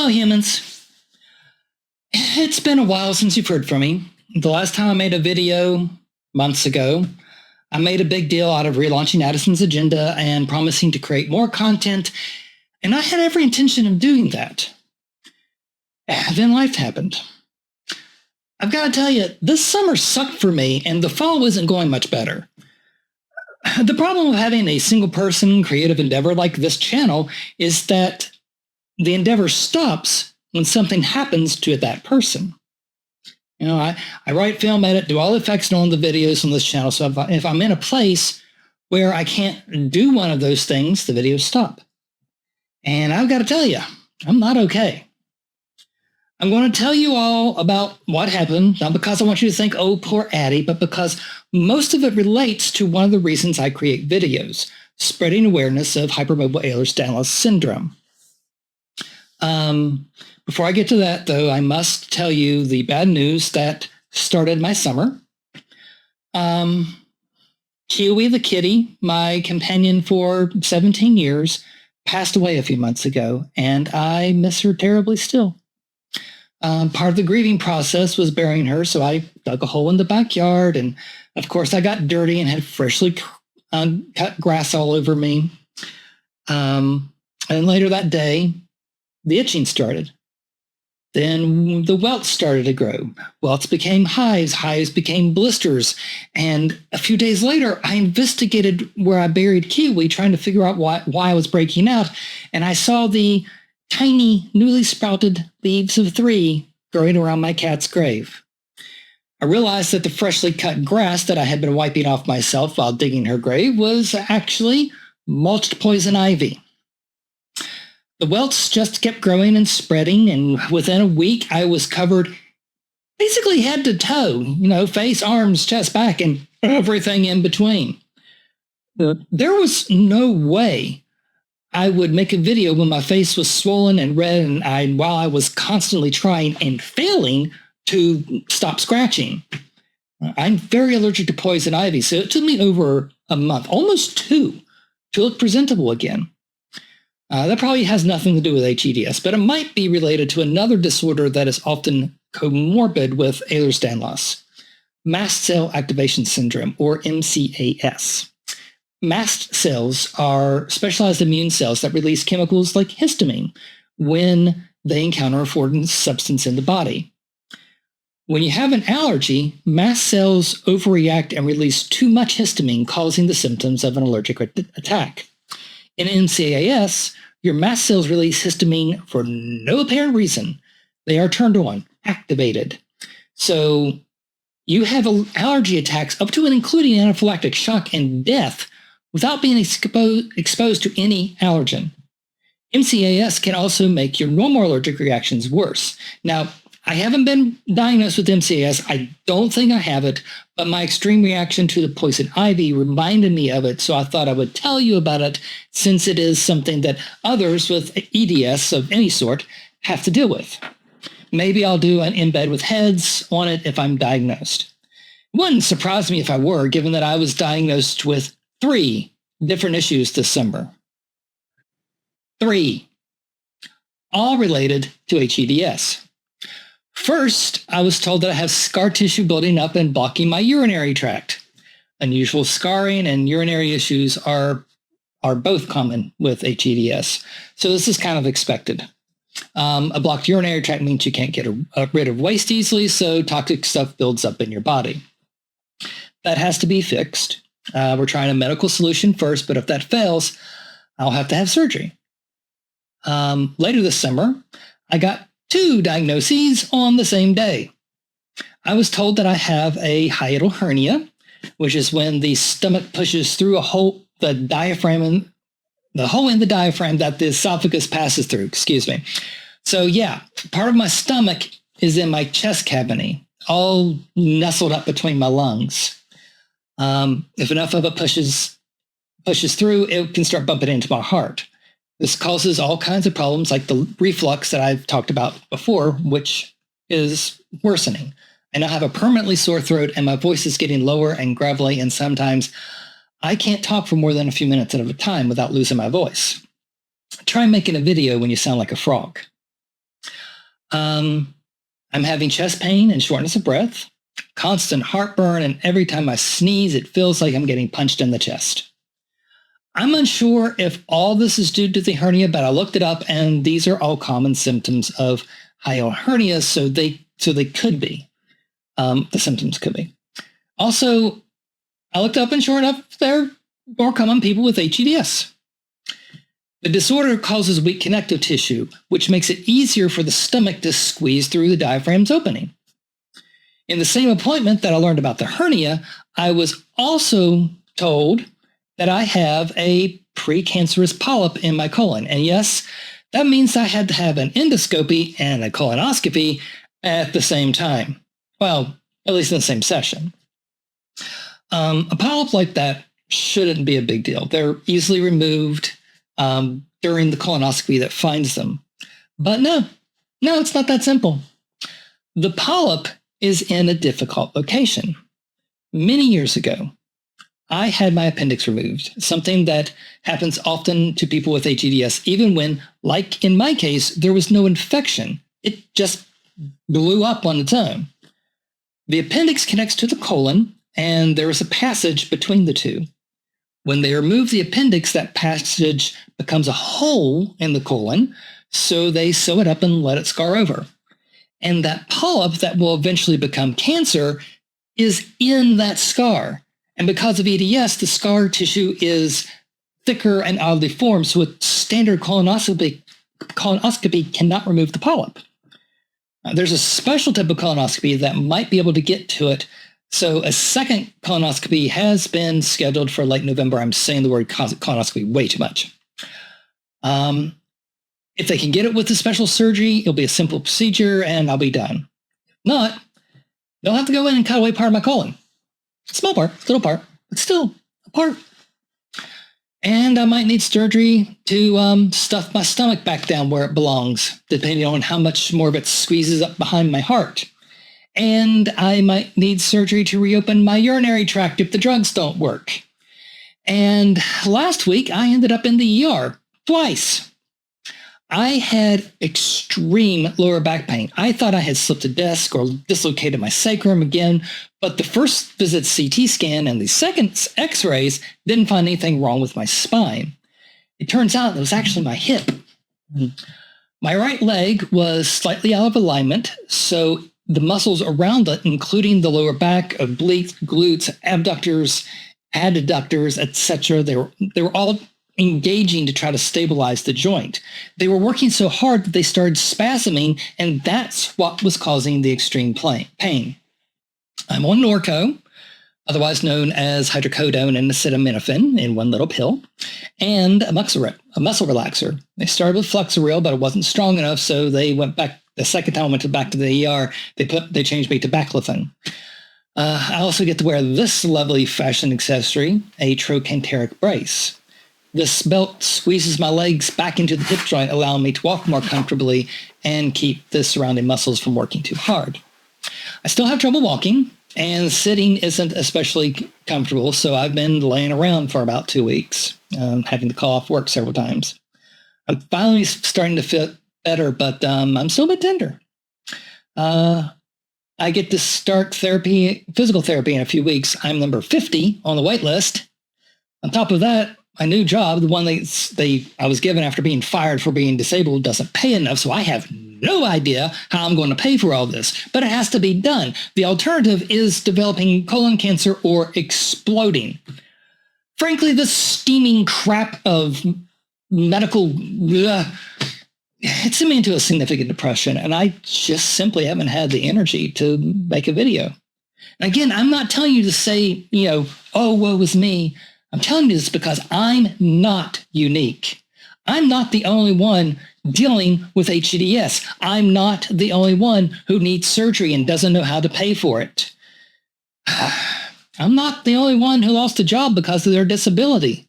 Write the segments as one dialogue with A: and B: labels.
A: Hello, humans. It's been a while since you've heard from me. The last time I made a video, months ago, I made a big deal out of relaunching Addison's agenda and promising to create more content, and I had every intention of doing that. And then life happened. I've got to tell you, this summer sucked for me, and the fall isn't going much better. The problem with having a single-person creative endeavor like this channel is that the endeavor stops when something happens to that person. You know, I write, film, edit, do all the effects on the videos on this channel, so if I'm in a place where I can't do one of those things, the videos stop. And I've got to tell you, I'm not okay. I'm going to tell you all about what happened, not because I want you to think, oh, poor Addi, but because most of it relates to one of the reasons I create videos, spreading awareness of hypermobile Ehlers-Danlos syndrome. Before I get to that, though, I must tell you the bad news that started my summer. Keowee the Kitty, my companion for 17 years, passed away a few months ago, and I miss her terribly still. Part of the grieving process was burying her, so I dug a hole in the backyard, and of course I got dirty and had freshly cut grass all over me. And later that day, the itching started. Then the welts started to grow. Welts became hives, hives became blisters, and a few days later, I investigated where I buried Keowee, trying to figure out why I was breaking out, and I saw the tiny, newly sprouted leaves of 3 growing around my cat's grave. I realized that the freshly cut grass that I had been wiping off myself while digging her grave was actually mulched poison ivy. The welts just kept growing and spreading, and within a week, I was covered basically head to toe, face, arms, chest, back, and everything in between. There was no way I would make a video when my face was swollen and red, and while I was constantly trying and failing to stop scratching. I'm very allergic to poison ivy, so it took me over a month, almost 2, to look presentable again. That probably has nothing to do with hEDS, but it might be related to another disorder that is often comorbid with Ehlers-Danlos, mast cell activation syndrome, or MCAS. Mast cells are specialized immune cells that release chemicals like histamine when they encounter a foreign substance in the body. When you have an allergy, mast cells overreact and release too much histamine, causing the symptoms of an allergic attack. In MCAS, your mast cells release histamine for no apparent reason. They are turned on, activated. So you have allergy attacks up to and including anaphylactic shock and death without being exposed to any allergen. MCAS can also make your normal allergic reactions worse. Now, I haven't been diagnosed with MCAS. I don't think I have it, but my extreme reaction to the poison ivy reminded me of it, so I thought I would tell you about it since it is something that others with EDS of any sort have to deal with. Maybe I'll do an In Bed with hEDS on it if I'm diagnosed. It wouldn't surprise me if I were, given that I was diagnosed with 3 different issues this summer. 3. All related to hEDS. First, I was told that I have scar tissue building up and blocking my urinary tract. Unusual scarring and urinary issues are both common with hEDS, so this is kind of expected. A blocked urinary tract means you can't get rid of waste easily, so toxic stuff builds up in your body. That has to be fixed. We're trying a medical solution first, but if that fails, I'll have to have surgery. Later this summer, I got 2 diagnoses on the same day. I was told that I have a hiatal hernia, which is when the stomach pushes through the hole in the diaphragm that the esophagus passes through, So yeah, part of my stomach is in my chest cavity, all nestled up between my lungs. If enough of it pushes through, it can start bumping into my heart. This causes all kinds of problems like the reflux that I've talked about before, which is worsening. I now have a permanently sore throat and my voice is getting lower and gravelly, and sometimes I can't talk for more than a few minutes at a time without losing my voice. Try making a video when you sound like a frog. I'm having chest pain and shortness of breath, constant heartburn, and every time I sneeze, it feels like I'm getting punched in the chest. I'm unsure if all this is due to the hernia, but I looked it up, and these are all common symptoms of hiatal hernia, so they could be. The symptoms could be. Also, I looked up, and sure enough, they're more common people with hEDS. The disorder causes weak connective tissue, which makes it easier for the stomach to squeeze through the diaphragm's opening. In the same appointment that I learned about the hernia, I was also told that I have a precancerous polyp in my colon. And yes, that means I had to have an endoscopy and a colonoscopy at the same time. Well, at least in the same session. A polyp like that shouldn't be a big deal. They're easily removed during the colonoscopy that finds them. But no, it's not that simple. The polyp is in a difficult location. Many years ago, I had my appendix removed, something that happens often to people with hEDS, even when, like in my case, there was no infection. It just blew up on its own. The appendix connects to the colon, and there is a passage between the two. When they remove the appendix, that passage becomes a hole in the colon, so they sew it up and let it scar over. And that polyp that will eventually become cancer is in that scar. And because of EDS, the scar tissue is thicker and oddly formed, so a standard colonoscopy cannot remove the polyp. There's a special type of colonoscopy that might be able to get to it. So a second colonoscopy has been scheduled for late November. I'm saying the word colonoscopy way too much. If they can get it with the special surgery, it'll be a simple procedure and I'll be done. If not, they'll have to go in and cut away part of my colon. Small part, little part, but still a part. And I might need surgery to stuff my stomach back down where it belongs, depending on how much more of it squeezes up behind my heart. And I might need surgery to reopen my urinary tract if the drugs don't work. And last week, I ended up in the ER twice. I had extreme lower back pain. I thought I had slipped a disc or dislocated my sacrum again, but the first visit CT scan and the second x-rays didn't find anything wrong with my spine. It turns out it was actually my hip. My right leg was slightly out of alignment, so the muscles around it, including the lower back, obliques, glutes, abductors, adductors, etc., they were all engaging to try to stabilize the joint. They were working so hard that they started spasming, and that's what was causing the extreme pain. I'm on Norco, otherwise known as hydrocodone and acetaminophen in one little pill, and a muscle relaxer. They started with Flexeril, but it wasn't strong enough, so they went back. The second time I went back to the ER, they changed me to Baclofen. I also get to wear this lovely fashion accessory, a trochanteric brace. This belt squeezes my legs back into the hip joint, allowing me to walk more comfortably and keep the surrounding muscles from working too hard. I still have trouble walking, and sitting isn't especially comfortable, so I've been laying around for about 2 weeks, having to call off work several times. I'm finally starting to feel better, but I'm still a bit tender. I get to start physical therapy in a few weeks. I'm number 50 on the wait list. On top of that, my new job, the one I was given after being fired for being disabled, doesn't pay enough, so I have no idea how I'm going to pay for all this. But it has to be done. The alternative is developing colon cancer or exploding. Frankly, this steaming crap of medical... it sent me into a significant depression, and I just simply haven't had the energy to make a video. And again, I'm not telling you to say, oh, woe is me. I'm telling you this because I'm not unique. I'm not the only one dealing with hEDS. I'm not the only one who needs surgery and doesn't know how to pay for it. I'm not the only one who lost a job because of their disability.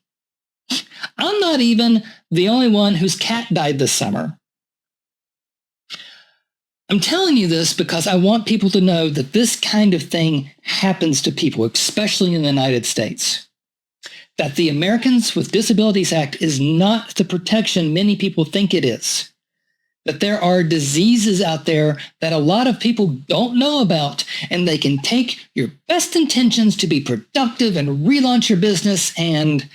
A: I'm not even the only one whose cat died this summer. I'm telling you this because I want people to know that this kind of thing happens to people, especially in the United States. That the Americans with Disabilities Act is not the protection many people think it is. that there are diseases out there that a lot of people don't know about, and they can take your best intentions to be productive and relaunch your business. And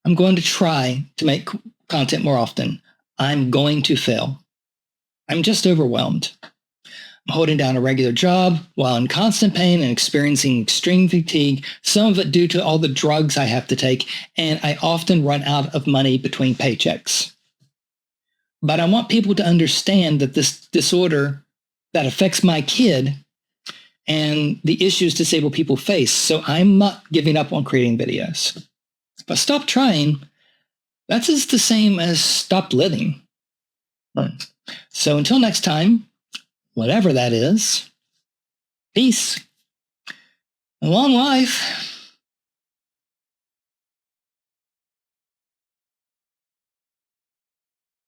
A: I'm going to try to make content more often. I'm going to fail. I'm just overwhelmed. I'm holding down a regular job while in constant pain and experiencing extreme fatigue, some of it due to all the drugs I have to take, and I often run out of money between paychecks. But I want people to understand that this disorder that affects my kid and the issues disabled people face, so I'm not giving up on creating videos. If I stop trying, that's just the same as stop living. So until next time, whatever that is, peace, and long life.